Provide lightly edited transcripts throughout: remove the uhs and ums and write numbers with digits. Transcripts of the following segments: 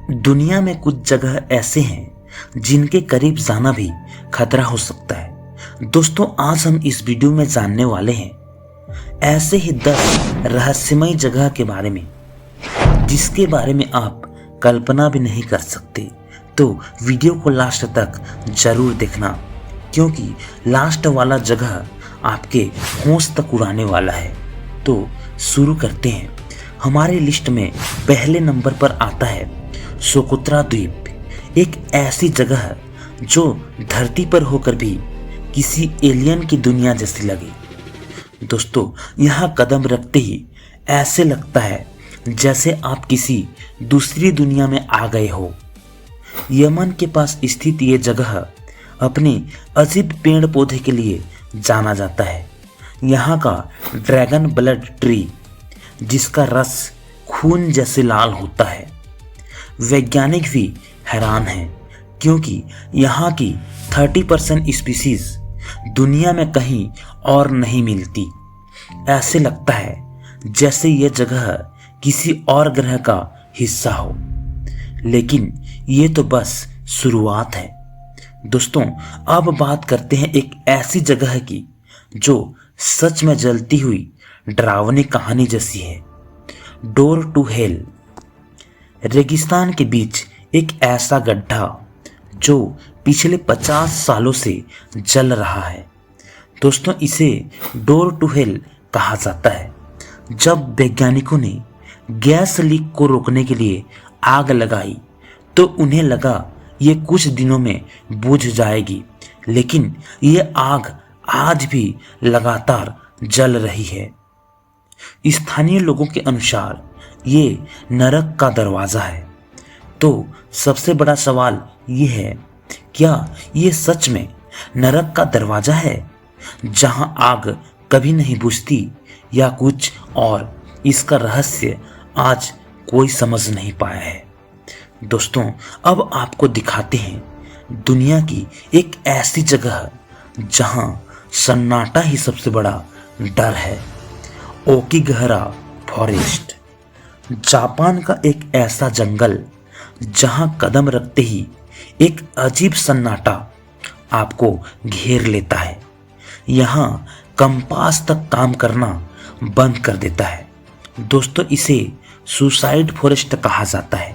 दुनिया में कुछ जगह ऐसे हैं जिनके करीब जाना भी खतरा हो सकता है। दोस्तों, आज हम इस वीडियो में जानने वाले हैं ऐसे ही 10 रहस्यमय जगह के बारे में जिसके बारे में आप कल्पना भी नहीं कर सकते। तो वीडियो को लास्ट तक जरूर देखना, क्योंकि लास्ट वाला जगह आपके होश तक उड़ाने वाला है। तो शुरू करते हैं। हमारे लिस्ट में पहले नंबर पर आता है सोकोत्रा द्वीप, एक ऐसी जगह जो धरती पर होकर भी किसी एलियन की दुनिया जैसी लगे। दोस्तों, यहाँ कदम रखते ही ऐसे लगता है जैसे आप किसी दूसरी दुनिया में आ गए हो। यमन के पास स्थित ये जगह अपने अजीब पेड़ पौधे के लिए जाना जाता है। यहाँ का ड्रैगन ब्लड ट्री, जिसका रस खून जैसे लाल होता है, वैज्ञानिक भी हैरान हैं, क्योंकि यहाँ की 30% स्पीसीज दुनिया में कहीं और नहीं मिलती। ऐसे लगता है जैसे यह जगह किसी और ग्रह का हिस्सा हो। लेकिन ये तो बस शुरुआत है। दोस्तों, अब बात करते हैं एक ऐसी जगह की जो सच में जलती हुई डरावनी कहानी जैसी है। डोर टू हेल, रेगिस्तान के बीच एक ऐसा गड्ढा जो पिछले 50 सालों से जल रहा है। दोस्तों, इसे डोर टू हेल कहा जाता है। जब वैज्ञानिकों ने गैस लीक को रोकने के लिए आग लगाई तो उन्हें लगा ये कुछ दिनों में बुझ जाएगी, लेकिन ये आग आज भी लगातार जल रही है। स्थानीय लोगों के अनुसार ये नरक का दरवाजा है। तो सबसे बड़ा सवाल ये है, क्या ये सच में नरक का दरवाजा है जहां आग कभी नहीं बुझती, या कुछ और? इसका रहस्य आज कोई समझ नहीं पाया है। दोस्तों, अब आपको दिखाते हैं दुनिया की एक ऐसी जगह जहां सन्नाटा ही सबसे बड़ा डर है। ओकिगहरा फॉरेस्ट, जापान का एक ऐसा जंगल जहां कदम रखते ही एक अजीब सन्नाटा आपको घेर लेता है। यहाँ कंपास तक काम करना बंद कर देता है। दोस्तों, इसे सुसाइड फॉरेस्ट कहा जाता है।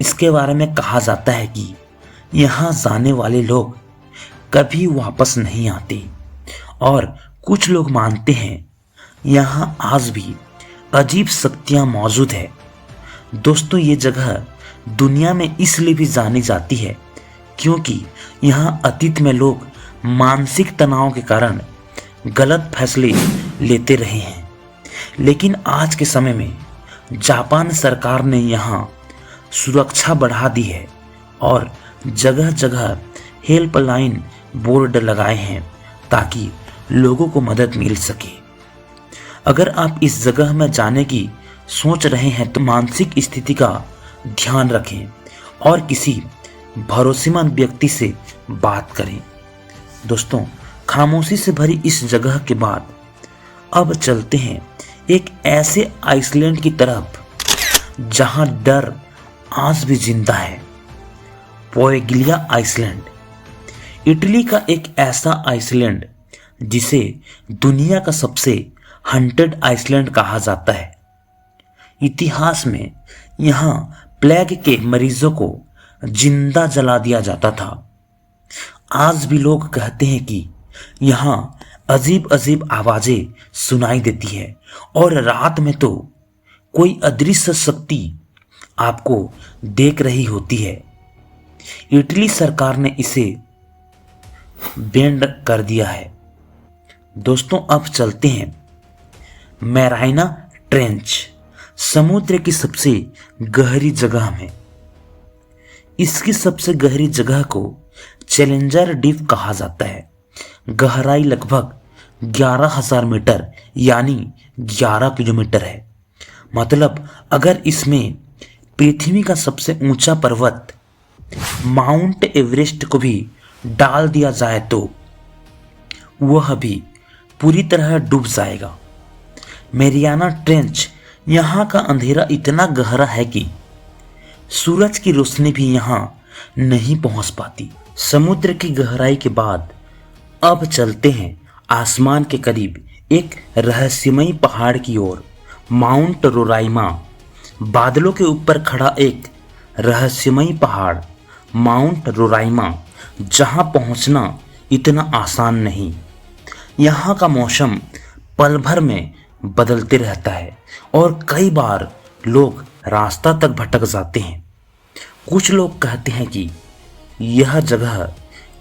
इसके बारे में कहा जाता है कि यहाँ जाने वाले लोग कभी वापस नहीं आते, और कुछ लोग मानते हैं यहाँ आज भी अजीब शक्तियाँ मौजूद है। दोस्तों, ये जगह दुनिया में इसलिए भी जानी जाती है क्योंकि यहाँ अतीत में लोग मानसिक तनाव के कारण गलत फैसले लेते रहे हैं। लेकिन आज के समय में जापान सरकार ने यहाँ सुरक्षा बढ़ा दी है और जगह जगह हेल्पलाइन बोर्ड लगाए हैं ताकि लोगों को मदद मिल सके। अगर आप इस जगह में जाने की सोच रहे हैं तो मानसिक स्थिति का ध्यान रखें और किसी भरोसेमंद व्यक्ति से बात करें। दोस्तों, खामोशी से भरी इस जगह के बाद अब चलते हैं एक ऐसे आइसलैंड की तरफ जहां डर आज भी जिंदा है। पोएगिलिया आइसलैंड, इटली का एक ऐसा आइसलैंड जिसे दुनिया का सबसे हंटेड आइसलैंड कहा जाता है। इतिहास में यहाँ प्लेग के मरीजों को जिंदा जला दिया जाता था। आज भी लोग कहते हैं कि यहाँ अजीब अजीब आवाजें सुनाई देती है और रात में तो कोई अदृश्य शक्ति आपको देख रही होती है। इटली सरकार ने इसे बैंड कर दिया है। दोस्तों, अब चलते हैं मैराइना ट्रेंच, समुद्र की सबसे गहरी जगह में। इसकी सबसे गहरी जगह को चैलेंजर डीप कहा जाता है। गहराई लगभग 11,000 मीटर यानी 11 किलोमीटर है। मतलब अगर इसमें पृथ्वी का सबसे ऊंचा पर्वत माउंट एवरेस्ट को भी डाल दिया जाए तो वह भी पूरी तरह डूब जाएगा। मैरियाना ट्रेंच यहाँ का अंधेरा इतना गहरा है कि सूरज की रोशनी भी यहाँ नहीं पहुंच पाती। समुद्र की गहराई के बाद अब चलते हैं आसमान के करीब एक रहस्यमयी पहाड़ की ओर। माउंट रोराइमा, बादलों के ऊपर खड़ा एक रहस्यमयी पहाड़ माउंट रोराइमा, जहां पहुंचना इतना आसान नहीं। यहाँ का मौसम पल भर में बदलते रहता है और कई बार लोग रास्ता तक भटक जाते हैं। कुछ लोग कहते हैं कि यह जगह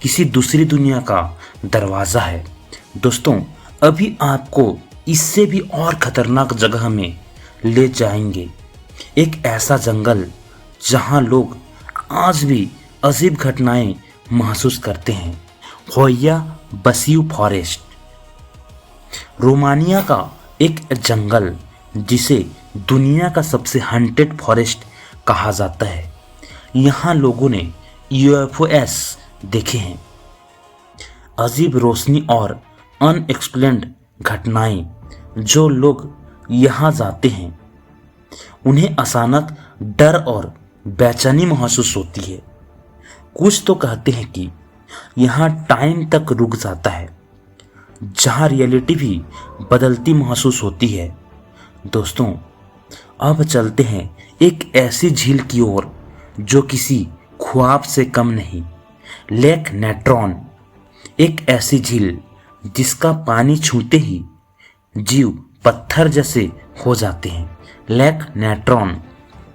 किसी दूसरी दुनिया का दरवाज़ा है। दोस्तों, अभी आपको इससे भी और खतरनाक जगह में ले जाएंगे। एक ऐसा जंगल जहां लोग आज भी अजीब घटनाएं महसूस करते हैं। होया बसियू फॉरेस्ट, रोमानिया का एक जंगल जिसे दुनिया का सबसे हंटेड फॉरेस्ट कहा जाता है। यहाँ लोगों ने यूएफओएस देखे हैं। अजीब रोशनी और अनएक्सप्लेन्ड घटनाएं। जो लोग यहाँ जाते हैं उन्हें अचानक डर और बेचैनी महसूस होती है। कुछ तो कहते हैं कि यहाँ टाइम तक रुक जाता है, जहाँ रियलिटी भी बदलती महसूस होती है। दोस्तों, अब चलते हैं एक ऐसी झील की ओर जो किसी ख्वाब से कम नहीं। लेक नेट्रॉन, एक ऐसी झील जिसका पानी छूते ही जीव पत्थर जैसे हो जाते हैं। लेक नेट्रॉन,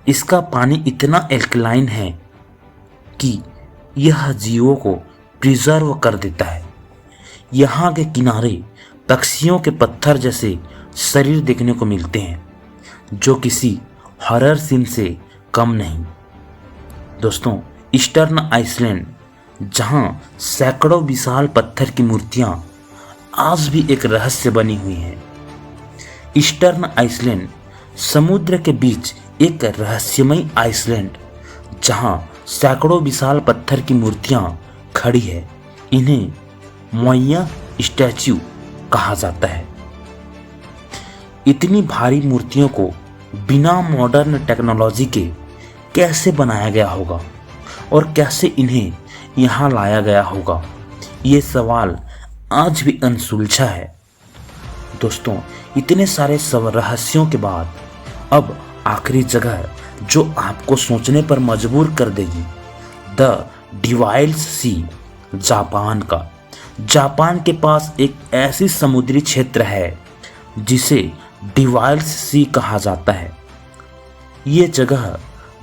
इसका पानी इतना एल्कलाइन है कि यह जीवों को प्रिजर्व कर देता है। यहाँ के किनारे पक्षियों के पत्थर जैसे शरीर देखने को मिलते हैं, जो किसी हॉरर सीन से कम नहीं। दोस्तों, ईस्टर्न आइसलैंड, जहाँ सैकड़ों विशाल पत्थर की मूर्तियाँ आज भी एक रहस्य बनी हुई हैं। ईस्टर्न आइसलैंड समुद्र के बीच एक रहस्यमयी आइसलैंड जहाँ सैकड़ों विशाल पत्थर की मूर्तियाँ खड़ी है। इन्हें मोइया स्टैच्यू कहा जाता है। इतनी भारी मूर्तियों को बिना मॉडर्न टेक्नोलॉजी के कैसे बनाया गया होगा और कैसे इन्हें यहाँ लाया गया होगा, ये सवाल आज भी अनसुलझा है। दोस्तों, इतने सारे रहस्यों के बाद अब आखिरी जगह जो आपको सोचने पर मजबूर कर देगी, द डिवाइल्स सी, जापान का। जापान के पास एक ऐसी समुद्री क्षेत्र है जिसे डिवाइल्स सी कहा जाता है। ये जगह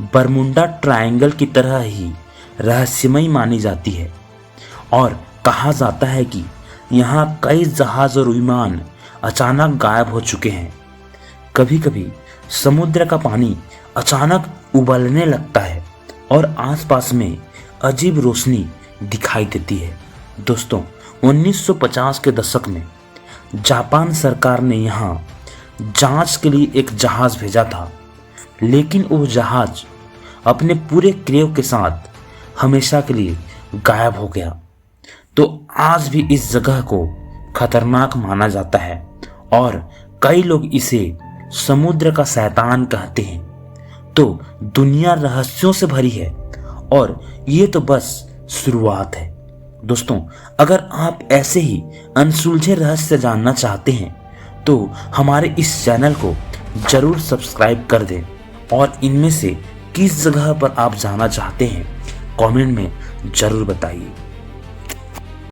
बरमुंडा ट्रायंगल की तरह ही रहस्यमयी मानी जाती है और कहा जाता है कि यहाँ कई जहाज और विमान अचानक गायब हो चुके हैं। कभी कभी समुद्र का पानी अचानक उबलने लगता है और आसपास में अजीब रोशनी दिखाई देती है। दोस्तों, 1950 के दशक में जापान सरकार ने यहाँ जांच के लिए एक जहाज भेजा था, लेकिन वो जहाज अपने पूरे क्रू के साथ हमेशा के लिए गायब हो गया। तो आज भी इस जगह को खतरनाक माना जाता है और कई लोग इसे समुद्र का शैतान कहते हैं। तो दुनिया रहस्यों से भरी है और ये तो बस शुरुआत है। दोस्तों, अगर आप ऐसे ही अनसुलझे रहस्य जानना चाहते हैं तो हमारे इस चैनल को जरूर सब्सक्राइब कर दें और इनमें से किस जगह पर आप जाना चाहते हैं कमेंट में जरूर बताइए।